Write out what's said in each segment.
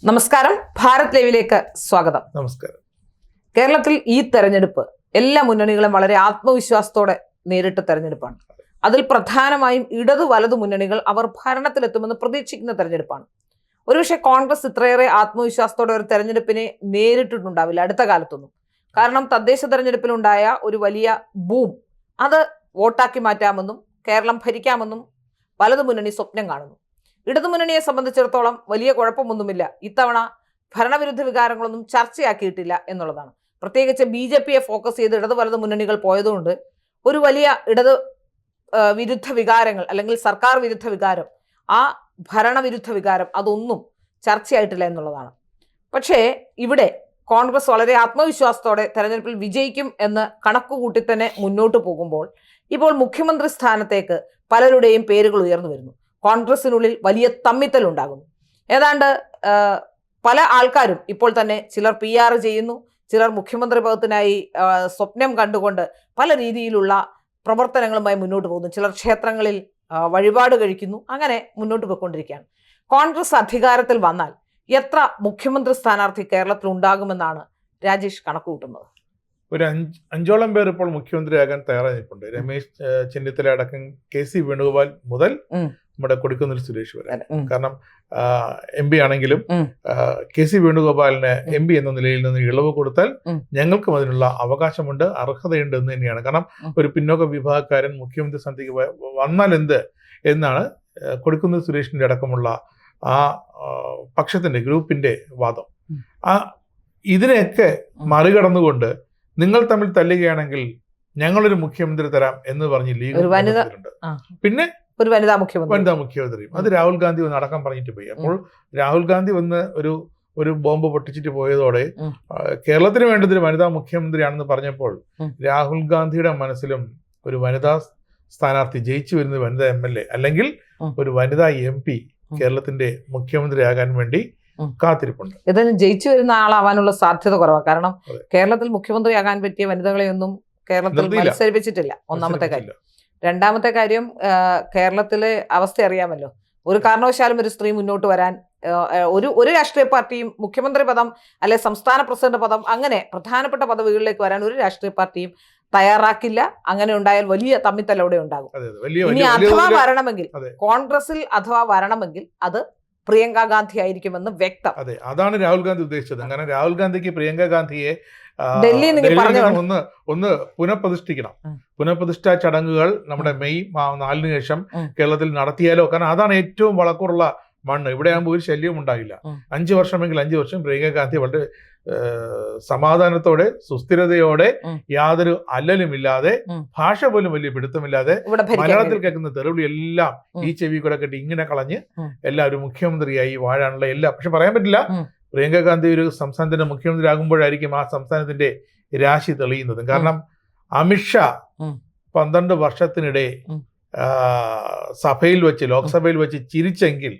നമസ്കാരം, ഭാരത് ലൈവിലേക്ക് സ്വാഗതം. നമസ്കാരം. കേരളത്തിൽ ഈ തെരഞ്ഞെടുപ്പ് എല്ലാ മുന്നണികളും വളരെ ആത്മവിശ്വാസത്തോടെ നേരിട്ട തെരഞ്ഞെടുപ്പാണ്. അതിൽ പ്രധാനമായും ഇടതു വലതു മുന്നണികൾ അവർ ഭരണത്തിലെത്തുമെന്ന് പ്രതീക്ഷിക്കുന്ന തെരഞ്ഞെടുപ്പാണ്. ഒരുപക്ഷെ കോൺഗ്രസ് ഇത്രയേറെ ആത്മവിശ്വാസത്തോടെ ഒരു തെരഞ്ഞെടുപ്പിനെ നേരിട്ടിട്ടുണ്ടാവില്ല അടുത്ത കാലത്തൊന്നും. കാരണം തദ്ദേശ തെരഞ്ഞെടുപ്പിലുണ്ടായ ഒരു വലിയ ബൂം അത് വോട്ടാക്കി മാറ്റാമെന്നും കേരളം ഭരിക്കാമെന്നും വലതു മുന്നണി സ്വപ്നം കാണുന്നു. ഇടതുമുന്നണിയെ സംബന്ധിച്ചിടത്തോളം വലിയ കുഴപ്പമൊന്നുമില്ല. ഇത്തവണ ഭരണവിരുദ്ധ വികാരങ്ങളൊന്നും ചർച്ചയാക്കിയിട്ടില്ല എന്നുള്ളതാണ്. പ്രത്യേകിച്ച് BJPയെ ഫോക്കസ് ചെയ്ത് ഇടതു വലതു മുന്നണികൾ പോയതുകൊണ്ട് ഒരു വലിയ ഇടത് വിരുദ്ധ വികാരങ്ങൾ അല്ലെങ്കിൽ സർക്കാർ വിരുദ്ധ വികാരം, ആ ഭരണവിരുദ്ധ വികാരം അതൊന്നും ചർച്ചയായിട്ടില്ല എന്നുള്ളതാണ്. പക്ഷേ ഇവിടെ കോൺഗ്രസ് വളരെ ആത്മവിശ്വാസത്തോടെ തെരഞ്ഞെടുപ്പിൽ വിജയിക്കും എന്ന് കണക്കുകൂട്ടി തന്നെ മുന്നോട്ട് പോകുമ്പോൾ ഇപ്പോൾ മുഖ്യമന്ത്രി സ്ഥാനത്തേക്ക് പലരുടെയും പേരുകൾ ഉയർന്നു വരുന്നു. കോൺഗ്രസിനുള്ളിൽ വലിയ തമ്മിത്തൽ ഉണ്ടാകുന്നു. ഏതാണ്ട് പല ആൾക്കാരും ഇപ്പോൾ തന്നെ ചിലർ PR ചെയ്യുന്നു, ചിലർ മുഖ്യമന്ത്രി പദത്തിനായി സ്വപ്നം കണ്ടുകൊണ്ട് പല രീതിയിലുള്ള പ്രവർത്തനങ്ങളുമായി മുന്നോട്ട് പോകുന്നു. ചിലർ ക്ഷേത്രങ്ങളിൽ വഴിപാട് കഴിക്കുന്നു. അങ്ങനെ മുന്നോട്ട് പോയിക്കൊണ്ടിരിക്കുകയാണ്. കോൺഗ്രസ് അധികാരത്തിൽ വന്നാൽ എത്ര മുഖ്യമന്ത്രി സ്ഥാനാർത്ഥി കേരളത്തിൽ ഉണ്ടാകുമെന്നാണ് രാജേഷ് കണക്കുകൂട്ടുന്നത്? ഒരു 5ഓളം പേർ ഇപ്പോൾ മുഖ്യമന്ത്രിയാകാൻ തയ്യാറായിട്ടുണ്ട്. രമേശ് ചെന്നിത്തല അടക്കം KC വേണുഗോപാൽ മുതൽ നമ്മുടെ കൊടിക്കുന്നിൽ സുരേഷ് വരെ. കാരണം MP ആണെങ്കിലും KC വേണുഗോപാലിന് MP എന്ന നിലയിൽ നിന്ന് ഇളവ് കൊടുത്താൽ ഞങ്ങൾക്കും അതിനുള്ള അവകാശമുണ്ട്, അർഹതയുണ്ട് എന്ന് തന്നെയാണ്. കാരണം ഒരു പിന്നോക്ക വിഭാഗക്കാരൻ മുഖ്യമന്ത്രി സ്ഥാനത്തേക്ക് വന്നാൽ എന്ത് എന്നാണ് കൊടിക്കുന്നിൽ സുരേഷിന്റെ അടക്കമുള്ള ആ പക്ഷത്തിന്റെ ഗ്രൂപ്പിന്റെ വാദം. ഇതിനെയൊക്കെ മറികടന്നുകൊണ്ട് നിങ്ങൾ തമ്മിൽ തല്ലുകയാണെങ്കിൽ ഞങ്ങളൊരു മുഖ്യമന്ത്രി തരാം എന്ന് പറഞ്ഞ് ലീഗ് പിന്നെ ഒരു വനിതാ മുഖ്യമന്ത്രിയും അത് രാഹുൽ ഗാന്ധി വന്ന് അടക്കം പറഞ്ഞിട്ട് പോയി. അപ്പോൾ രാഹുൽ ഗാന്ധി വന്ന് ഒരു ബോംബ് പൊട്ടിച്ചിട്ട് പോയതോടെ കേരളത്തിന് വേണ്ടത് ഒരു വനിതാ മുഖ്യമന്ത്രിയാണെന്ന് പറഞ്ഞപ്പോൾ രാഹുൽ ഗാന്ധിയുടെ മനസ്സിലും ഒരു വനിതാ സ്ഥാനാർത്ഥി ജയിച്ചു വരുന്ന വനിതാ MLA അല്ലെങ്കിൽ ഒരു വനിതാ MP കേരളത്തിന്റെ മുഖ്യമന്ത്രിയാകാൻ വേണ്ടി കാത്തിരിപ്പുണ്ട്. ഏതായാലും ജയിച്ചു വരുന്ന ആളാവാനുള്ള സാധ്യത കുറവാണ്. കാരണം കേരളത്തിൽ മുഖ്യമന്ത്രിയാകാൻ പറ്റിയ വനിതകളെയൊന്നും കേരളത്തിൽ മത്സരിപ്പിച്ചിട്ടില്ല. ഒന്നാമത്തെ കാര്യം. രണ്ടാമത്തെ കാര്യം, കേരളത്തിലെ അവസ്ഥ അറിയാമല്ലോ. ഒരു കാരണവശാലും ഒരു സ്ത്രീ മുന്നോട്ട് വരാൻ ഒരു രാഷ്ട്രീയ പാർട്ടിയും മുഖ്യമന്ത്രി പദം അല്ലെ സംസ്ഥാന പ്രസിഡന്റ് പദം അങ്ങനെ പ്രധാനപ്പെട്ട പദവികളിലേക്ക് വരാൻ ഒരു രാഷ്ട്രീയ പാർട്ടിയും തയ്യാറാക്കില്ല. അങ്ങനെ ഉണ്ടായാൽ വലിയ തമ്മിത്തൽ അവിടെ ഉണ്ടാകും. ഇനി അഥവാ വരണമെങ്കിൽ കോൺഗ്രസിൽ അഥവാ വരണമെങ്കിൽ അത് പ്രിയങ്ക ഗാന്ധി ആയിരിക്കുമെന്ന് വ്യക്തം. അതെ, അതാണ് രാഹുൽ ഗാന്ധി ഉദ്ദേശിച്ചത്. അങ്ങനെ രാഹുൽ ഗാന്ധിക്ക് പ്രിയങ്ക ഗാന്ധിയെ ഒന്ന് പുനഃപ്രതിഷ്ഠിക്കണം. പുനഃപ്രതിഷ്ഠാ ചടങ്ങുകൾ നമ്മുടെ മെയ് 4 ശേഷം കേരളത്തിൽ നടത്തിയാലോ. കാരണം അതാണ് ഏറ്റവും വളക്കൂറുള്ള മണ്ണ്. ഇവിടെ ആകുമ്പോൾ ഒരു ശല്യവും ഉണ്ടാകില്ല. 5 വർഷമെങ്കിൽ 5 വർഷം പ്രിയങ്ക ഗാന്ധി വളരെ സമാധാനത്തോടെ സുസ്ഥിരതയോടെ യാതൊരു അല്ലലുമില്ലാതെ ഭാഷ പോലും വലിയ പിടുത്തമില്ലാതെ മലയാളത്തിൽ കേൾക്കുന്ന തെറിവിളി എല്ലാം ഈ ചെവി കൂടെ കെട്ടി ഇങ്ങനെ കളഞ്ഞ് എല്ലാവരും മുഖ്യമന്ത്രിയായി വാഴാനുള്ള എല്ലാ. പക്ഷെ പറയാൻ പറ്റില്ല, പ്രിയങ്ക ഗാന്ധി ഒരു സംസ്ഥാനത്തിന്റെ മുഖ്യമന്ത്രി ആകുമ്പോഴായിരിക്കും ആ സംസ്ഥാനത്തിന്റെ രാശി തെളിയുന്നത്. കാരണം അമിത്ഷാ 12 വർഷത്തിനിടെ സഭയിൽ വെച്ച് ലോക്സഭയിൽ വെച്ച് ചിരിച്ചെങ്കിൽ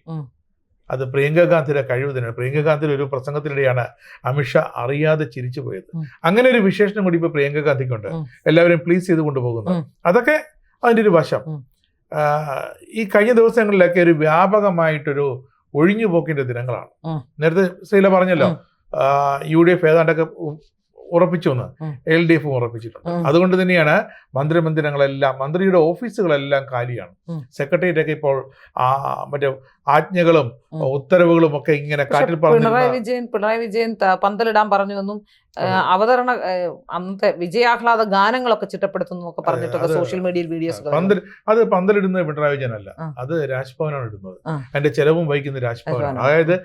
അത് പ്രിയങ്ക ഗാന്ധിയുടെ കഴിവ് തന്നെയാണ്. പ്രിയങ്ക ഗാന്ധിയുടെ ഒരു പ്രസംഗത്തിനിടെയാണ് അമിത്ഷാ അറിയാതെ ചിരിച്ചു പോയത്. അങ്ങനെ ഒരു വിശേഷണം കൂടി ഇപ്പൊ പ്രിയങ്ക ഗാന്ധിക്കുണ്ട്. എല്ലാവരും പ്ലീസ് ചെയ്ത് കൊണ്ടുപോകുന്നത്. അതൊക്കെ അതിൻ്റെ ഒരു വശം. ഈ കഴിഞ്ഞ ദിവസങ്ങളിലൊക്കെ ഒരു വ്യാപകമായിട്ടൊരു ഒഴിഞ്ഞുപോക്കിന്റെ ദിനങ്ങളാണ്. നേരത്തെ ശ്രീല പറഞ്ഞല്ലോ, UDF ഏതാണ്ടൊക്കെ ഉറപ്പിച്ചു എന്ന് LDF ഉറപ്പിച്ചിട്ടുണ്ട്. അതുകൊണ്ട് തന്നെയാണ് മന്ത്രിമന്ദിരങ്ങളെല്ലാം, മന്ത്രിയുടെ ഓഫീസുകളെല്ലാം കാലിയാണ്. സെക്രട്ടേറിയറ്റ് ഒക്കെ ഇപ്പോൾ മറ്റേ ആജ്ഞകളും ഉത്തരവുകളും ഒക്കെ ഇങ്ങനെ കാറ്റിൽ പറഞ്ഞു. പിണറായി വിജയൻ പന്തലിടാൻ പറഞ്ഞുവെന്നും അവതരണ അന്നത്തെ വിജയാഹ്ലാദ ഗാനങ്ങളൊക്കെ ചിട്ടപ്പെടുത്തുന്നു ഒക്കെ പറഞ്ഞിട്ടൊക്കെ സോഷ്യൽ മീഡിയയിൽ വീഡിയോസ്. അത് പന്തലിടുന്നത് പിണറായി വിജയനല്ല, അത് രാജ്ഭവനാണ് ഇടുന്നത്. അതിന്റെ ചെലവും വഹിക്കുന്നത് രാജ്ഭവനാണ്. അതായത്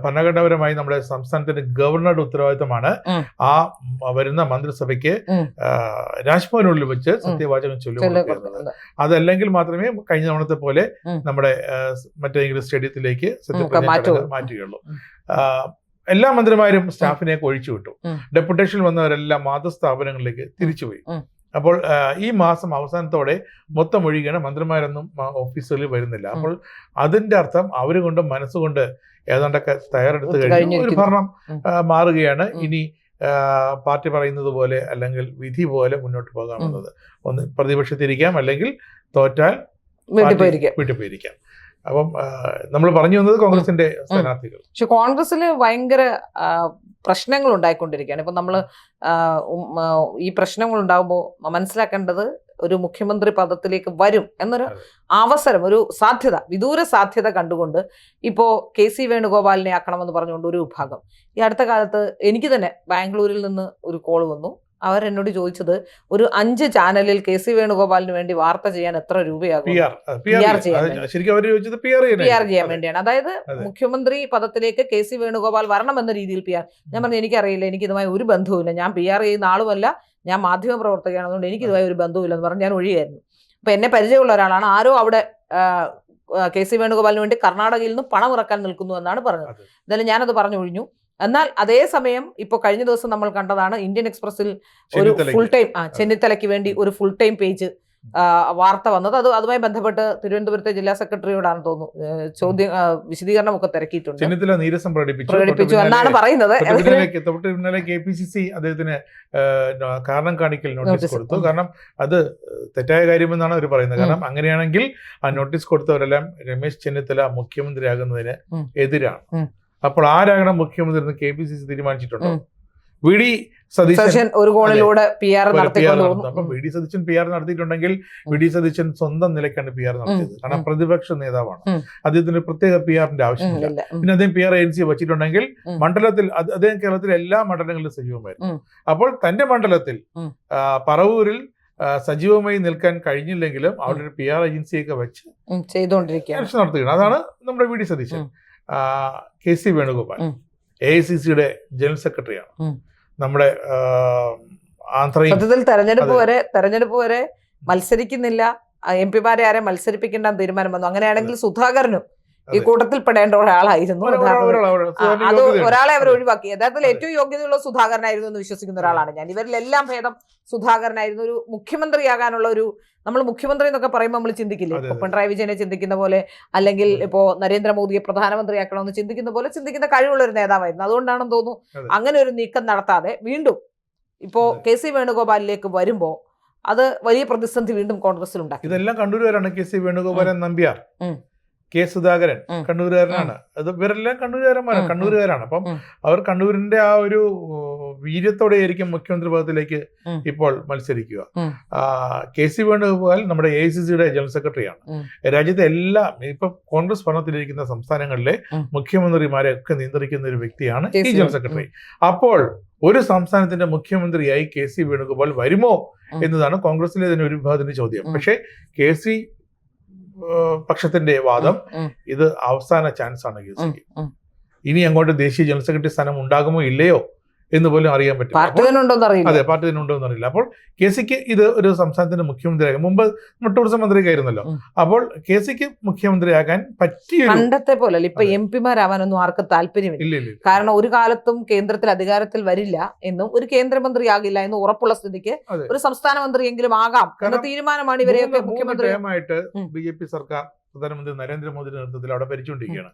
ഭരണഘടനാപരമായി നമ്മുടെ സംസ്ഥാനത്തിന്റെ ഗവർണറുടെ ഉത്തരവാദിത്തമാണ് ആ വരുന്ന മന്ത്രിസഭയ്ക്ക് രാജ്ഭവനുള്ളിൽ വെച്ച് സത്യവാചകം ചൊല്ലുന്നത്. അതല്ലെങ്കിൽ മാത്രമേ കഴിഞ്ഞ തവണത്തെ പോലെ നമ്മുടെ മറ്റേതെങ്കിലും സ്റ്റേഡിയത്തിലേക്ക് സത്യപ്രതിജ്ഞ മാറ്റുകയുള്ളൂ. എല്ലാ മന്ത്രിമാരും സ്റ്റാഫിനെയൊക്കെ ഒഴിച്ചു വിട്ടു. ഡെപ്യൂട്ടേഷൻ വന്നവരെല്ലാം മാതൃസ്ഥാപനങ്ങളിലേക്ക് തിരിച്ചുപോയി. അപ്പോൾ ഈ മാസം അവസാനത്തോടെ മൊത്തം ഒഴിയുകയാണ്. മന്ത്രിമാരൊന്നും ഓഫീസുകളിൽ വരുന്നില്ല. അപ്പോൾ അതിന്റെ അർത്ഥം അവരുകൊണ്ട് മനസ്സുകൊണ്ട് ഏതാണ്ടൊക്കെ തയ്യാറെടുത്ത് കഴിഞ്ഞു ഒരു ഭരണം മാറുകയാണ്. ഇനി പാർട്ടി പറയുന്നത് പോലെ അല്ലെങ്കിൽ വിധി പോലെ മുന്നോട്ട് പോകാമെന്നത്. ഒന്ന് പ്രതിപക്ഷത്തിരിക്കാം, അല്ലെങ്കിൽ തോറ്റാൽ വീട്ടിൽ പോയിരിക്കാം. അപ്പം നമ്മൾ പറഞ്ഞു വന്നത് കോൺഗ്രസിന്റെ സ്ഥാനാർത്ഥികൾ. പക്ഷെ കോൺഗ്രസിൽ ഭയങ്കര പ്രശ്നങ്ങൾ ഉണ്ടായിക്കൊണ്ടിരിക്കുകയാണ്. ഇപ്പൊ നമ്മൾ ഈ പ്രശ്നങ്ങൾ ഉണ്ടാകുമ്പോൾ മനസ്സിലാക്കേണ്ടത് ഒരു മുഖ്യമന്ത്രി പദത്തിലേക്ക് വരും എന്നൊരു അവസരം, ഒരു സാധ്യത, വിദൂര സാധ്യത കണ്ടുകൊണ്ട് ഇപ്പോ KC വേണുഗോപാലിനെ ആക്കണമെന്ന് പറഞ്ഞുകൊണ്ട് ഒരു വിഭാഗം. ഈ അടുത്ത കാലത്ത് എനിക്ക് തന്നെ ബാംഗ്ലൂരിൽ നിന്ന് ഒരു കോൾ വന്നു. അവരെന്നോട് ചോദിച്ചത് ഒരു 5 ചാനലിൽ KC വേണുഗോപാലിന് വേണ്ടി വാർത്ത ചെയ്യാൻ എത്ര രൂപയാകും? PR ചെയ്യാൻ വേണ്ടിയാണ്. അതായത് മുഖ്യമന്ത്രി പദത്തിലേക്ക് KC വേണുഗോപാൽ വരണമെന്ന രീതിയിൽ PR. ഞാൻ പറഞ്ഞു എനിക്കറിയില്ല, എനിക്ക് ഇതുമായി ഒരു ബന്ധവുമില്ല, ഞാൻ PR ചെയ്യുന്ന ആളുമല്ല, ഞാൻ മാധ്യമ പ്രവർത്തകയാണ്, അതുകൊണ്ട് എനിക്ക് ഇതുമായി ഒരു ബന്ധവുമില്ലെന്ന് പറഞ്ഞ് ഞാൻ ഒഴിയായിരുന്നു. അപ്പൊ എന്നെ പരിചയമുള്ള ഒരാളാണ്, ആരോ അവിടെ KC വേണുഗോപാലിന് വേണ്ടി കർണാടകയിൽ നിന്ന് പണം ഇറക്കാൻ നിൽക്കുന്നു എന്നാണ് പറഞ്ഞത്. എന്തായാലും ഞാനത് പറഞ്ഞു ഒഴിഞ്ഞു. എന്നാൽ അതേസമയം ഇപ്പൊ കഴിഞ്ഞ ദിവസം നമ്മൾ കണ്ടതാണ് ഇന്ത്യൻ എക്സ്പ്രസിൽ ഒരു ഫുൾ ടൈം ചെന്നിത്തലയ്ക്ക് വേണ്ടി ഒരു ഫുൾ ടൈം പേജ് വാർത്ത വന്നത്. അതുമായി ബന്ധപ്പെട്ട് തിരുവനന്തപുരത്തെ ജില്ലാ സെക്രട്ടറിയോടാണ് തോന്നുന്നു ചോദ്യം വിശദീകരണമൊക്കെ തിരക്കിയിട്ടുണ്ട്. ചെന്നിത്തല നീരസം പ്രകടിപ്പിച്ചു എന്നാണ് പറയുന്നത്. KPCC അദ്ദേഹത്തിന് കാരണം കാണിക്കൽ നോട്ടീസ് കൊടുത്തു. കാരണം അത് തെറ്റായ കാര്യമെന്നാണ് അവർ പറയുന്നത്. കാരണം അങ്ങനെയാണെങ്കിൽ ആ നോട്ടീസ് കൊടുത്തവരെല്ലാം രമേശ് ചെന്നിത്തല മുഖ്യമന്ത്രിയാകുന്നതിന് എതിരാണ്. അപ്പോൾ ആരാകണം മുഖ്യമന്ത്രി എന്ന് KPCC തീരുമാനിച്ചിട്ടുണ്ടോ? VD സതീശൻ ഒരു കോണിലൂടെ PR അപ്പം VD Satheesan PR നടത്തിയിട്ടുണ്ടെങ്കിൽ VD Satheesan സ്വന്തം നിലയ്ക്കാണ് PR നടത്തിയത്. കാരണം പ്രതിപക്ഷ നേതാവാണ്, അദ്ദേഹത്തിന് പ്രത്യേക PR-ന്റെ ആവശ്യമില്ല. പിന്നെ അദ്ദേഹം PR ഏജൻസി വെച്ചിട്ടുണ്ടെങ്കിൽ മണ്ഡലത്തിൽ അദ്ദേഹം കേരളത്തിലെ എല്ലാ മണ്ഡലങ്ങളിലും സജീവമായിരുന്നു. അപ്പോൾ തന്റെ മണ്ഡലത്തിൽ പറവൂരിൽ സജീവമായി നിൽക്കാൻ കഴിഞ്ഞില്ലെങ്കിലും അവിടെ ഒരു PR ഏജൻസിയൊക്കെ വെച്ച് ചെയ്തുകൊണ്ടിരിക്കുകയാണ്, നടത്തുകയാണ്. അതാണ് നമ്മുടെ VD സതീശൻ. KC വേണുഗോപാൽ AICC-യുടെ ജനറൽ സെക്രട്ടറിയാണ്. നമ്മുടെ സത്യത്തിൽ തെരഞ്ഞെടുപ്പ് വരെ മത്സരിക്കുന്നില്ല, MP-മാരെ ആരെ മത്സരിപ്പിക്കേണ്ടെന്ന് തീരുമാനം വന്നു. അങ്ങനെയാണെങ്കിൽ സുധാകരനും ഈ കൂട്ടത്തിൽ പെടേണ്ട ഒരാളായിരുന്നു. അത് ഒരാളെ അവർ ഒഴിവാക്കി. യഥാർത്ഥത്തിൽ ഏറ്റവും യോഗ്യതയുള്ള സുധാകരനായിരുന്നു എന്ന് വിശ്വസിക്കുന്ന ഒരാളാണ് ഞാൻ. ഇവരിലെല്ലാം ഭേദം സുധാകരനായിരുന്നു. ഒരു മുഖ്യമന്ത്രിയാകാനുള്ള ഒരു, നമ്മൾ മുഖ്യമന്ത്രി എന്നൊക്കെ പറയുമ്പോൾ നമ്മൾ ചിന്തിക്കില്ലേ, ഇപ്പൊ പിണറായി വിജയനെ ചിന്തിക്കുന്ന പോലെ, അല്ലെങ്കിൽ ഇപ്പോ നരേന്ദ്രമോദിയെ പ്രധാനമന്ത്രിയാക്കണമെന്ന് ചിന്തിക്കുന്ന പോലെ ചിന്തിക്കുന്ന കഴിവുള്ള ഒരു നേതാവായിരുന്നു. അതുകൊണ്ടാണെന്ന് തോന്നുന്നു അങ്ങനെ ഒരു നീക്കം നടത്താതെ വീണ്ടും ഇപ്പോ KC വേണുഗോപാലിലേക്ക് വരുമ്പോ അത് വലിയ പ്രതിസന്ധി വീണ്ടും കോൺഗ്രസിൽ ഉണ്ടാക്കി. ഇതെല്ലാം കണ്ണൂരുകാരാണ്. KC Venugopalan Nambiar, K Sudhakaran കണ്ണൂരുകാരനാണ്. അത് ഇവരെല്ലാം കണ്ണൂരുകാരാണ്. അപ്പം അവർ കണ്ണൂരിന്റെ ആ ഒരു വീര്യത്തോടെ ആയിരിക്കും മുഖ്യമന്ത്രി പദത്തിലേക്ക് ഇപ്പോൾ മത്സരിക്കുക. KC വേണുഗോപാൽ നമ്മുടെ AICC-യുടെ ജനറൽ സെക്രട്ടറിയാണ്. രാജ്യത്തെ എല്ലാ ഇപ്പൊ കോൺഗ്രസ് ഭരണത്തിലിരിക്കുന്ന സംസ്ഥാനങ്ങളിലെ മുഖ്യമന്ത്രിമാരെ ഒക്കെ നിയന്ത്രിക്കുന്ന ഒരു വ്യക്തിയാണ് ഈ ജനറൽ സെക്രട്ടറി. അപ്പോൾ ഒരു സംസ്ഥാനത്തിന്റെ മുഖ്യമന്ത്രിയായി KC വേണുഗോപാൽ വരുമോ എന്നതാണ് കോൺഗ്രസിലെ തന്നെ ഒരു വിഭാഗത്തിന്റെ ചോദ്യം. പക്ഷേ KC പക്ഷത്തിന്റെ വാദം ഇത് അവസാന ചാൻസ് ആണ് KCക്ക്. ഇനി അങ്ങോട്ട് ദേശീയ ജനറൽ സെക്രട്ടറി സ്ഥാനം ഉണ്ടാകുമോ ഇല്ലയോ എന്ന് പോലും അറിയാൻ പറ്റില്ല. അതെ, പാർട്ടി തന്നെ ഉണ്ടോ എന്നറിയില്ല. അപ്പോൾ KCക്ക് ഇത് ഒരു സംസ്ഥാനത്തിന്റെ മുഖ്യമന്ത്രിയാകാൻ, മുമ്പ് ടൂറിസം മന്ത്രിയായിരുന്നല്ലോ, അപ്പോൾ KCക്ക് മുഖ്യമന്ത്രിയാകാൻ പറ്റിയ പണ്ടത്തെ പോലെ ഇപ്പൊ MP-മാരാവാനൊന്നും ആർക്കും താല്പര്യമില്ല. കാരണം ഒരു കാലത്തും കേന്ദ്രത്തിൽ അധികാരത്തിൽ വരില്ല എന്നും ഒരു കേന്ദ്രമന്ത്രിയാകില്ല എന്നും ഉറപ്പുള്ള സ്ഥിതിക്ക് ഒരു സംസ്ഥാന മന്ത്രിയെങ്കിലും ആകാം എന്ന തീരുമാനമാണ് ഇവരെയൊക്കെ മുഖ്യമന്ത്രിയായിട്ട് BJP സർക്കാർ പ്രധാനമന്ത്രി നരേന്ദ്രമോദിയുടെ നേതൃത്വത്തിൽ അവിടെ ഭരിച്ചുകൊണ്ടിരിക്കുകയാണ്.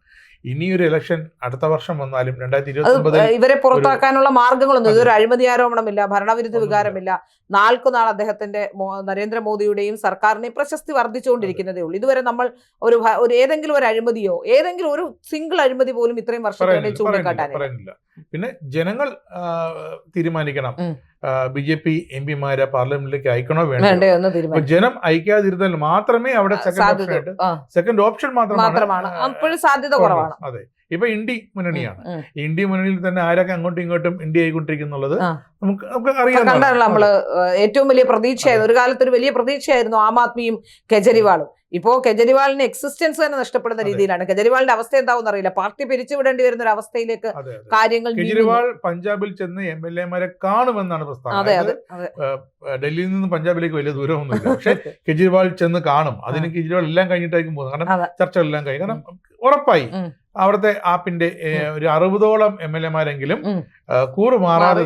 ഇനിയൊരു ഇലക്ഷൻ അടുത്ത വർഷം വന്നാലും 2029 ഇവരെ പുറത്താക്കാനുള്ള മാർഗങ്ങളൊന്നും, ഇതൊരു അഴിമതി ആരോപണമില്ല, ഭരണവിരുദ്ധ വികാരമില്ല. നാൾക്കുനാൾ അദ്ദേഹത്തിന്റെ നരേന്ദ്രമോദിയുടെയും സർക്കാരിനെയും പ്രശസ്തി വർദ്ധിച്ചുകൊണ്ടിരിക്കുന്നതേ ഉള്ളൂ. ഇതുവരെ നമ്മൾ ഒരു ഏതെങ്കിലും ഒരു അഴിമതിയോ ഏതെങ്കിലും ഒരു സിംഗിൾ അഴിമതി പോലും ഇത്രയും വർഷത്തെ ചൂണ്ടിക്കാട്ടാനില്ല. പിന്നെ ജനങ്ങൾ തീരുമാനിക്കണം BJP MP-മാരെ പാർലമെന്റിലേക്ക് അയക്കണോ വേണ്ടോ. ജനം അയക്കാതിരുന്നാൽ മാത്രമേ അവിടെ സെക്കൻഡ് ഓപ്ഷൻ മാത്രമാണ്. അപ്പോഴും സാധ്യത കുറവാണ്. അതെ, ഇപ്പൊ ഇന്ത്യ മുന്നണിയാണ്. ഇന്ത്യ മുന്നണിയിൽ തന്നെ ആരൊക്കെ അങ്ങോട്ടും ഇങ്ങോട്ടും ഇന്ത്യ ആയിക്കൊണ്ടിരിക്കുന്നുള്ളത് നമുക്ക് അറിയാം. നമ്മള് ഏറ്റവും വലിയ പ്രതീക്ഷയായിരുന്നു, ഒരു കാലത്ത് ഒരു വലിയ പ്രതീക്ഷയായിരുന്നു ആം ആദ്മിയും കെജ്രിവാളും. ഇപ്പോ കെജ്രിവാളിന് എക്സിസ്റ്റൻസ് തന്നെ നഷ്ടപ്പെടുന്ന രീതിയിലാണ്. കെജ്രിവാളിന്റെ അവസ്ഥ എന്താവും അറിയില്ല. പാർട്ടി പിരിച്ചുവിടേണ്ടി വരുന്ന ഒരു അവസ്ഥയിലേക്ക് കാര്യങ്ങൾ. കെജ്രിവാൾ പഞ്ചാബിൽ ചെന്ന് MLA-മാരെ കാണുമെന്നാണ് പ്രസ്താവന. ഡൽഹിയിൽ നിന്ന് പഞ്ചാബിലേക്ക് വലിയ ദൂരമൊന്നുമില്ല, പക്ഷെ കെജ്രിവാൾ ചെന്ന് കാണും. അതിന് കെജ്രിവാൾ എല്ലാം കഴിഞ്ഞിട്ടായിരിക്കും പോകുന്നത്. കാരണം ചർച്ചകളെല്ലാം കഴിഞ്ഞു. കാരണം ഉറപ്പായി അവിടുത്തെ ആപ്പിന്റെ ഒരു 60ഓളം MLA-മാരെങ്കിലും കൂറുമാറാതെ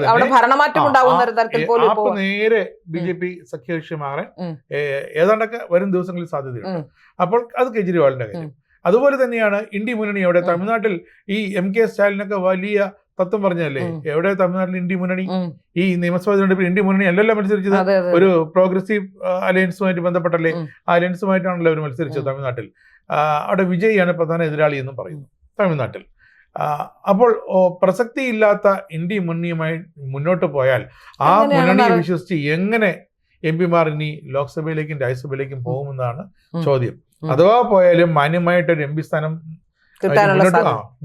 ആപ്പ് നേരെ BJP സഖ്യകക്ഷിമാറാൻ ഏതാണ്ടൊക്കെ വരും ദിവസങ്ങളിൽ സാധ്യതയുണ്ട്. അപ്പോൾ അത് കെജ്രിവാളിന്റെ കാര്യം. അതുപോലെ തന്നെയാണ് ഇന്ത്യ മുന്നണി. അവിടെ തമിഴ്നാട്ടിൽ ഈ MK സ്റ്റാലിനൊക്കെ വലിയ തത്വം പറഞ്ഞല്ലേ, എവിടെ തമിഴ്നാട്ടിൽ ഇന്ത്യ മുന്നണി ഈ നിയമസഭാ തെരഞ്ഞെടുപ്പിൽ ഇന്ത്യ മുന്നണി അല്ലല്ലോ മത്സരിച്ചത്, ഒരു പ്രോഗ്രസീവ് അലയൻസുമായിട്ട് ബന്ധപ്പെട്ടല്ലേ, ആ അലയൻസുമായിട്ടാണല്ലോ അവർ മത്സരിച്ചത് തമിഴ്നാട്ടിൽ. അവിടെ വിജയിയാണ് പ്രധാന എതിരാളി എന്നും പറയുന്നു തമിഴ്നാട്ടിൽ. അപ്പോൾ പ്രസക്തിയില്ലാത്ത ഇന്ത്യ മുന്നണിയുമായി മുന്നോട്ട് പോയാൽ ആ മുന്നണിയെ വിശ്വസിച്ച് എങ്ങനെ MP-മാർ ഇനി ലോക്സഭയിലേക്കും രാജ്യസഭയിലേക്കും പോകുമെന്നാണ് ചോദ്യം. അഥവാ പോയാലും മാന്യമായിട്ടൊരു MP സ്ഥാനം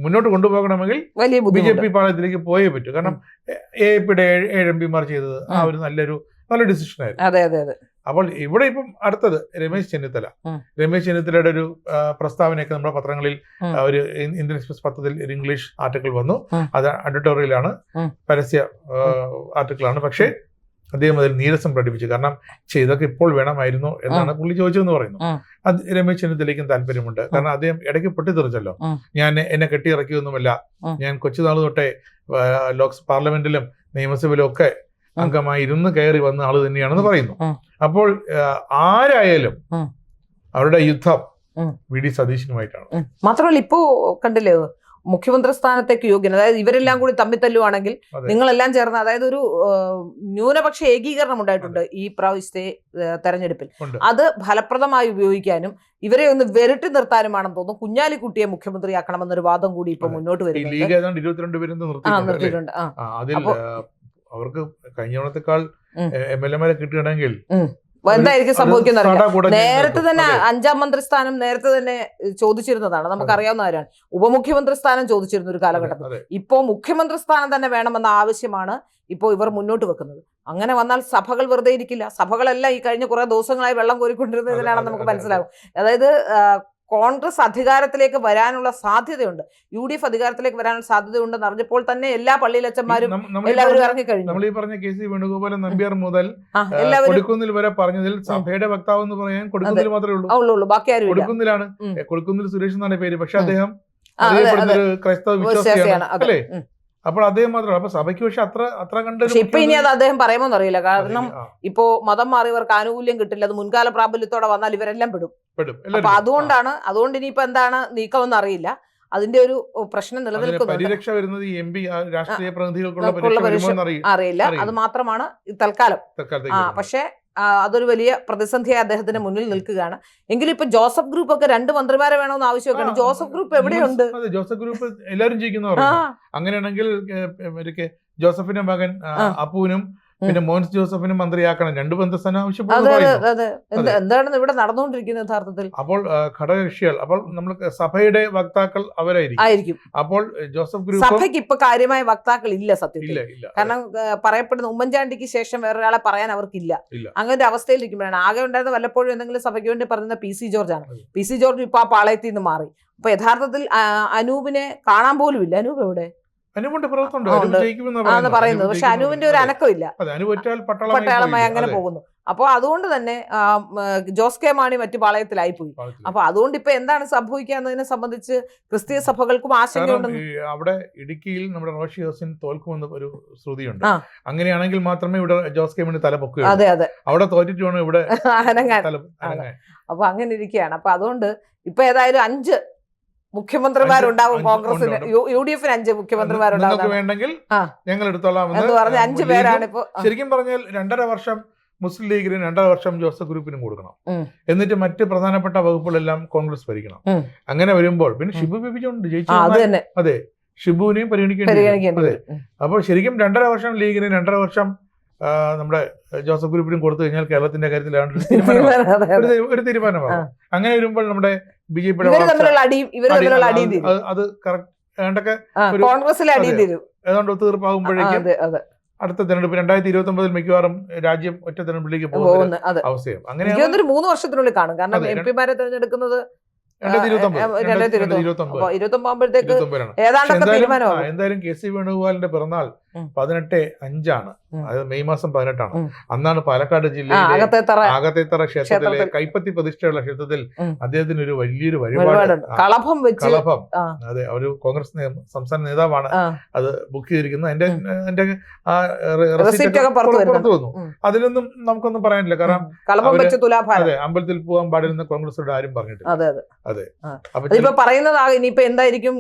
മുന്നോട്ട് കൊണ്ടുപോകണമെങ്കിൽ BJP പാളയത്തിലേക്ക് പോയേ പറ്റൂ. കാരണം AAP-യുടെ 7 MP-മാർ ചെയ്തത് ആ ഒരു നല്ല ഡിസിഷൻ ആയിരുന്നു. അപ്പോൾ ഇവിടെ ഇപ്പം അടുത്തത് രമേശ് ചെന്നിത്തലയുടെ ഒരു പ്രസ്താവനയൊക്കെ നമ്മുടെ പത്രങ്ങളിൽ ഒരു ഇന്ത്യൻ എക്സ്പ്രസ് പത്രത്തിൽ ഒരു ഇംഗ്ലീഷ് ആർട്ടിക്കിൾ വന്നു. അത് എഡിറ്റോറിയലാണ്, പരസ്യ ആർട്ടിക്കിളാണ്. പക്ഷേ അദ്ദേഹം അതിൽ നീരസം പ്രകടിപ്പിച്ചു. കാരണം ഇതൊക്കെ ഇപ്പോൾ വേണമായിരുന്നു എന്നാണ് പുള്ളി ചോദിച്ചതെന്ന് പറയുന്നു. അത് രമേശ് ചെന്നിത്തലയ്ക്കും താല്പര്യമുണ്ട്. കാരണം അദ്ദേഹം ഇടയ്ക്ക് പൊട്ടിത്തെറിച്ചല്ലോ, എന്നെ കെട്ടിയിറക്കിയൊന്നുമല്ല, ഞാൻ കൊച്ചുനാൾ തൊട്ടേ പാർലമെന്റിലും നിയമസഭയിലും ഒക്കെ അംഗമായി ഇരുന്ന് കയറി വന്ന ആള് തന്നെയാണെന്ന് പറയുന്നു. അപ്പോൾ ആരായാലും അവരുടെ യുദ്ധം VD സതീശനുമായിട്ടാണ്. മാത്രമല്ല ഇപ്പോ കണ്ടില്ലേ മുഖ്യമന്ത്രി സ്ഥാനത്തേക്ക് യോഗ്യൻ, അതായത് ഇവരെല്ലാം കൂടി തമ്മിത്തല്ലുവാണെങ്കിൽ നിങ്ങളെല്ലാം ചേർന്ന്, അതായത് ഒരു ന്യൂനപക്ഷ ഏകീകരണം ഉണ്ടായിട്ടുണ്ട് ഈ പ്രാവശ്യത്തെ തെരഞ്ഞെടുപ്പിൽ. അത് ഫലപ്രദമായി ഉപയോഗിക്കാനും ഇവരെ ഒന്ന് വെരട്ടി നിർത്താനുമാണെന്ന് തോന്നുന്നു കുഞ്ഞാലിക്കുട്ടിയെ മുഖ്യമന്ത്രിയാക്കണമെന്നൊരു വാദം കൂടി ഇപ്പൊ മുന്നോട്ട് വരുന്നുണ്ട്. അവർക്ക് കഴിഞ്ഞ തവണത്തെക്കാൾ MLA-മാരെ കിട്ടുകയാണെങ്കിൽ എന്തായിരിക്കും സംഭവിക്കുന്നത്? നേരത്തെ തന്നെ 5ാം മന്ത്രിസ്ഥാനം നേരത്തെ തന്നെ ചോദിച്ചിരുന്നതാണ്, നമുക്കറിയാവുന്ന കാര്യമാണ്. ഉപമുഖ്യമന്ത്രി സ്ഥാനം ചോദിച്ചിരുന്ന ഒരു കാലഘട്ടത്തിൽ. ഇപ്പോ മുഖ്യമന്ത്രി സ്ഥാനം തന്നെ വേണമെന്ന ആവശ്യമാണ് ഇപ്പോൾ ഇവർ മുന്നോട്ട് വെക്കുന്നത്. അങ്ങനെ വന്നാൽ സഭകൾ വെറുതെ ഇരിക്കില്ല. സഭകളെല്ലാം ഈ കഴിഞ്ഞ കുറെ ദിവസങ്ങളായി വെള്ളം കോരിക്കൊണ്ടിരുന്നതിനാണെന്ന് നമുക്ക് മനസ്സിലാവും. അതായത് കോൺഗ്രസ് അധികാരത്തിലേക്ക് വരാനുള്ള സാധ്യതയുണ്ട്, UDF അധികാരത്തിലേക്ക് വരാനുള്ള സാധ്യതയുണ്ടെന്ന് അറിഞ്ഞപ്പോൾ തന്നെ എല്ലാ പള്ളിയിലച്ചന്മാരും എല്ലാവരും ഇറങ്ങിക്കഴിഞ്ഞു. നമ്മൾ ഈ പറഞ്ഞ KC വേണുഗോപാലൻ നമ്പ്യാർ മുതൽ കൊടുക്കുന്നിൽ വരെ പറഞ്ഞതിൽ സഭയുടെ വക്താവ് എന്ന് പറയാൻ കൊടുക്കുന്നിൽ മാത്രമേ ഉള്ളൂ, ബാക്കി ആരും കൊടുക്കുന്നിലാണ്. കൊടുക്കുന്നിൽ സുരേഷ് എന്നാണ് പേര്. പക്ഷെ അദ്ദേഹം ക്രൈസ്തവ വിശ്വാസിയാണ് അല്ലേ? അപ്പോൾ അദ്ദേഹം മാത്രമല്ല, അപ്പൊ സഭയ്ക്ക് പക്ഷെ അത്ര കണ്ടത് ഇപ്പൊ ഇനി അത് അദ്ദേഹം പറയുമോന്ന് അറിയില്ല. കാരണം ഇപ്പോ മതം മാറിയവർക്ക് ആനുകൂല്യം കിട്ടില്ല, അത് മുൻകാല പ്രാബല്യത്തോടെ വന്നാൽ ഇവരെല്ലാം പെടും. അപ്പൊ അതുകൊണ്ട് ഇനിയിപ്പോ എന്താണ് നീക്കമെന്ന് അറിയില്ല. അതിന്റെ ഒരു പ്രശ്നം നിലനിൽക്കുന്നുണ്ട്. അറിയില്ല, അത് മാത്രമാണ് തൽക്കാലം. പക്ഷെ അതൊരു വലിയ പ്രതിസന്ധിയായി അദ്ദേഹത്തിന്റെ മുന്നിൽ നിൽക്കുകയാണ്. എങ്കിലും ഇപ്പൊ ജോസഫ് ഗ്രൂപ്പ് ഒക്കെ 2 മന്ത്രിമാരെ വേണമെന്ന് ആവശ്യമൊക്കെയാണ്. ജോസഫ് ഗ്രൂപ്പ് എവിടെയുണ്ട്? ജോസഫ് ഗ്രൂപ്പ് എല്ലാവരും ജയിക്കുന്നവർ. അങ്ങനെയാണെങ്കിൽ ജോസഫിന്റെ മകൻ അപ്പുവിനും പിന്നെ മോൻസ് ജോസഫിനും മന്ത്രിയാക്കണം. 2 മന്ത്രിസ്ഥാനം ആവശ്യപ്പെടുന്നു. എന്താണ് ഇവിടെ നടന്നുകൊണ്ടിരിക്കുന്നത് യഥാർത്ഥത്തിൽ? അപ്പോൾ ഘടകകക്ഷികൾ, അപ്പോൾ നമ്മൾ സഭയുടെ വക്താക്കൾ അവരായിരിക്കും. അപ്പോൾ ജോസഫ് ഗ്രൂപ്പ് സഭയ്ക്ക് ഇപ്പൊ കാര്യമായ വക്താക്കൾ ഇല്ല സത്യത്തിൽ. കാരണം പറയപ്പെടുന്ന ഉമ്മൻചാണ്ടിക്ക് ശേഷം വേറൊരാളെ പറയാൻ അവർക്കില്ല. അങ്ങനെ ഒരു അവസ്ഥയിൽ ഇരിക്കുമ്പോഴാണ് ആകെ ഉണ്ടായിരുന്ന വല്ലപ്പോഴും എന്തെങ്കിലും സഭയ്ക്ക് വേണ്ടി പറയുന്ന PC ജോർജ് ആണ്. PC ജോർജ് ഇപ്പൊ ആ പാളയത്തിൽ നിന്ന് മാറി. അപ്പൊ യഥാർത്ഥത്തിൽ അനൂപിനെ കാണാൻ പോലും ഇല്ല. അനൂപ് എവിടെ? പറയുന്നത്. പക്ഷെ അനുവിന്റെ ഒരു അനക്കമില്ല, പട്ടാളമായി അങ്ങനെ പോകുന്നു. അപ്പൊ അതുകൊണ്ട് തന്നെ ജോസ് കെ മാണി മറ്റു പാളയത്തിലായി പോയി. അപ്പൊ അതുകൊണ്ട് ഇപ്പൊ എന്താണ് സംഭവിക്കുക എന്നതിനെ സംബന്ധിച്ച് ക്രിസ്തീയ സഭകൾക്കും ആശങ്കയുണ്ട്. അവിടെ ഇടുക്കിയിൽ നമ്മുടെ റോഷി ഹോസിൻ തോൽക്കുമെന്ന് ഒരു ശ്രുതിയുണ്ട്. അങ്ങനെയാണെങ്കിൽ മാത്രമേ ഇവിടെ ജോസ് കെ മാണി തല പൊക്കുക. അതെ, അവിടെ തോറ്റിട്ട് വേണം ഇവിടെ അനങ്ങാൻ. അപ്പൊ അങ്ങനെ ഇരിക്കുകയാണ്. അപ്പൊ അതുകൊണ്ട് ഇപ്പൊ ഏതായാലും 5 മുഖ്യമന്ത്രിമാരുണ്ടാവും കോൺഗ്രസിന്. UDF-ന് 5 മുഖ്യമന്ത്രിമാരുണ്ടാവും. വേണ്ടെങ്കിൽ ഞങ്ങൾ എടുത്തോളാം എന്ന് പറഞ്ഞ 5 പേരാണ് ഇപ്പൊ. ശരിക്കും പറഞ്ഞാൽ 2.5 വർഷം മുസ്ലിം ലീഗിന്, 2.5 വർഷം ജോസഫ് ഗ്രൂപ്പിനും കൊടുക്കണം. എന്നിട്ട് മറ്റ് പ്രധാനപ്പെട്ട വകുപ്പുകളെല്ലാം കോൺഗ്രസ് ഭരിക്കണം. അങ്ങനെ വരുമ്പോൾ പിന്നെ ഷിബു ബേബി ജോൺ ജയിച്ചു. അതെ, ഷിബുവിനെയും പരിഗണിക്കേണ്ടി. അപ്പോൾ ശരിക്കും 2.5 വർഷം ലീഗിന്, 2.5 വർഷം നമ്മുടെ ജോസഫ് ഗ്രൂപ്പിനും കൊടുത്തു കഴിഞ്ഞാൽ കേരളത്തിന്റെ കാര്യത്തിൽ ഒരു തീരുമാനമാകും. അങ്ങനെ വരുമ്പോൾ നമ്മുടെ BJP-യുടെ അത് ഏതാണ്ട് ഒത്തുതീർപ്പാകുമ്പോഴേക്കും അടുത്ത തെരഞ്ഞെടുപ്പ് 2029 മിക്കവാറും രാജ്യം ഒറ്റ തെരഞ്ഞെടുപ്പിലേക്ക് പോകുന്ന അവസ്ഥയും അങ്ങനെ 3 വർഷത്തിനുള്ളിൽ കാണും. കാരണം MP-മാരെ തെരഞ്ഞെടുക്കുന്നത് 2029 ആകുമ്പോഴത്തേക്ക് ഏതാണ്ടൊക്കെ തീരുമാനമാകും. എന്തായാലും KC വേണുഗോപാലിന്റെ പിറന്നാൾ 18/5 അതായത് മെയ് മാസം 18 അന്നാണ് പാലക്കാട് ജില്ലയിലെ അകത്തേത്തറ ക്ഷേത്രത്തിലെ കൈപ്പത്തി പ്രതിഷ്ഠയുള്ള ക്ഷേത്രത്തിൽ അദ്ദേഹത്തിന് ഒരു വലിയൊരു വഴിപാട് കളഭം. അതെ, ഒരു കോൺഗ്രസ് സംസ്ഥാന നേതാവാണ് അത് ബുക്ക് ചെയ്തിരിക്കുന്നത്. എന്റെ പുറത്തു വന്നു. അതിലൊന്നും നമുക്കൊന്നും പറയാനില്ല. കാരണം അതെ, അമ്പലത്തിൽ പോകാൻ പാടില്ലെന്ന് കോൺഗ്രസിനോട് ആരും പറഞ്ഞിട്ടില്ല. അതെ, ഇപ്പൊ പറയുന്നത് ഇനിയിപ്പോ എന്തായിരിക്കും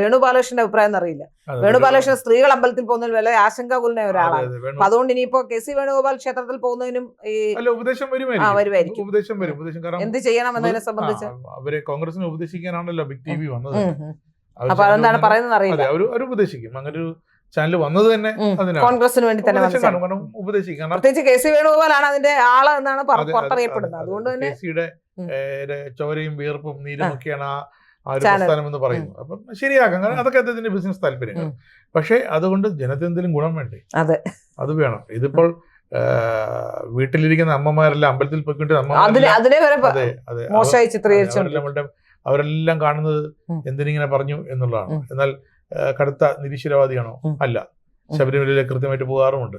വേണുബാലകൃഷ്ണന്റെ അഭിപ്രായം എന്നറിയില്ല. വേണുബാലകൃഷ്ണൻ സ്ത്രീകൾ അമ്പലത്തിൽ പോകുന്നതിൽ വളരെ ആശങ്കാകുലനായ ഒരാളാണ്. അപ്പൊ അതുകൊണ്ട് ഇനിയിപ്പോ കെ.സി. വേണുഗോപാൽ ക്ഷേത്രത്തിൽ പോകുന്നതിനും ഈ ഉപദേശം വരുമായിരിക്കും. ഉപദേശം വരും. കാരണം എന്ത് ചെയ്യണം എന്നതിനെ സംബന്ധിച്ച് അവരെ കോൺഗ്രസിനെ ഉപദേശിക്കാനാണല്ലോ ബിഗ് ടി വി വന്നത്. അപ്പൊ അതെന്താണ് പറയുന്നത് അറിയില്ല. അവർ ഉപദേശിക്കും. അങ്ങനെ ഒരു ചാനൽ വന്നത് തന്നെ കോൺഗ്രസിന് വേണ്ടി തന്നെ ഉപദേശിക്കണം. പ്രത്യേകിച്ച് കെ.സി. വേണുഗോപാലാണ് അതിന്റെ ആള് എന്നാണ് പുറത്തറിയപ്പെടുന്നത്. അതുകൊണ്ട് തന്നെ കെ.സിയുടെ ചോരയും വിയർപ്പും നീരും ഒക്കെയാണ് ആ ഒരു പ്രസ്ഥാനം എന്ന് പറയുന്നത്. അപ്പം ശരിയാക്കാം, കാരണം അതൊക്കെ അദ്ദേഹത്തിന്റെ ബിസിനസ് താല്പര്യങ്ങൾ. പക്ഷെ അതുകൊണ്ട് ജനത്തിന് എന്തെങ്കിലും ഗുണം വേണ്ടേ? അത് വേണം. ഇതിപ്പോൾ വീട്ടിലിരിക്കുന്ന അമ്മമാരെല്ലാം അമ്പലത്തിൽ പോയിക്കൊണ്ട് അവരെല്ലാം കാണുന്നത് എന്തിനിങ്ങനെ പറഞ്ഞു എന്നുള്ളതാണ്. എന്നാൽ കടുത്ത നിരീശ്വരവാദിയാണോ? അല്ല. ശബരിമലയിലെ കൃത്യമായിട്ട് പോകാറുമുണ്ട്.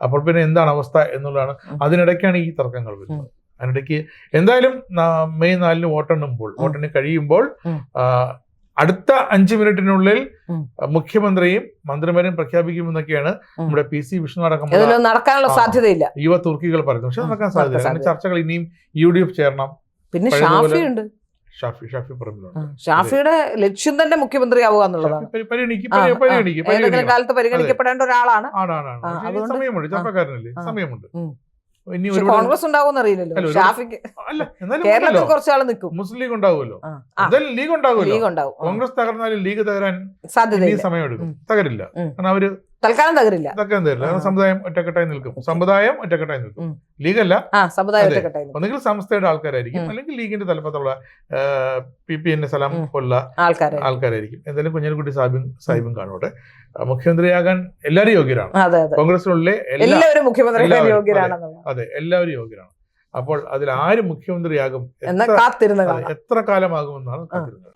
അപ്പോൾ പിന്നെ എന്താണ് അവസ്ഥ എന്നുള്ളതാണ്. അതിനിടയ്ക്കാണ് ഈ തർക്കങ്ങൾ വരുന്നത്. അതിനിടയ്ക്ക് എന്തായാലും മെയ് 4 വോട്ടെണ്ണി കഴിയുമ്പോൾ അടുത്ത 5 മിനിറ്റിനുള്ളിൽ മുഖ്യമന്ത്രിയും മന്ത്രിമാരെയും പ്രഖ്യാപിക്കുമെന്നൊക്കെയാണ് നമ്മുടെ PC വിഷ്ണു അടക്കം നടക്കാനുള്ള സാധ്യതയില്ല യുവ തുർക്കികൾ പറയുന്നു. പക്ഷെ നടക്കാൻ സാധ്യത. ചർച്ചകൾ ഇനിയും UDF ചേരണം. പിന്നെ ഷാഫിയുണ്ട്. ഷാഫി പറമ്പിലുണ്ട്. ഷാഫിയുടെ ലക്ഷ്യം തന്നെ മുഖ്യമന്ത്രിയാവുക എന്നുള്ളതാണ്. ഏതെങ്കിലും കാലത്ത് പരിഗണിക്കപ്പെടേണ്ട ഒരാളാണ്. സമയമുണ്ട്, ചെറുപ്പക്കാരനല്ലേ, സമയമുണ്ട്. കോൺഗ്രസ് ഉണ്ടാവും അറിയില്ലല്ലോ. ഷാഫിക്ക് കേരളത്തിൽ കുറച്ചാൾ നിൽക്കും. മുസ്ലിം ലീഗ് ഉണ്ടാവുമല്ലോ, ലീഗ് ഉണ്ടാവുമല്ലോ. കോൺഗ്രസ് തകർന്നാലും ലീഗ് തകരാൻ സാധ്യത സമയമെടുക്കും. തകരില്ല, കാരണം അവര് തൽക്കാലം തകരില്ല. കാരണം സമുദായം ഒറ്റക്കെട്ടായി നിൽക്കും. ലീഗല്ല, ഒന്നുകിൽ സംസ്ഥയുടെ ആൾക്കാരായിരിക്കും, അല്ലെങ്കിൽ ലീഗിന്റെ തലപ്പത്തുള്ള PPN സലാം പോലുള്ള ആൾക്കാരായിരിക്കും. എന്തായാലും കുഞ്ഞാലിക്കുട്ടി സാഹിബും കാണോട്ടെ. മുഖ്യമന്ത്രിയാകാൻ എല്ലാവരും യോഗ്യരാണ്. കോൺഗ്രസിലുള്ള എല്ലാവരും മുഖ്യമന്ത്രിയാകാൻ യോഗ്യരാണ്. അതെ, എല്ലാവരും യോഗ്യരാണ്. അപ്പോൾ അതിൽ ആര് മുഖ്യമന്ത്രിയാകും, എത്ര കാലമാകുമെന്നാണ് കാത്തിരുന്നത്.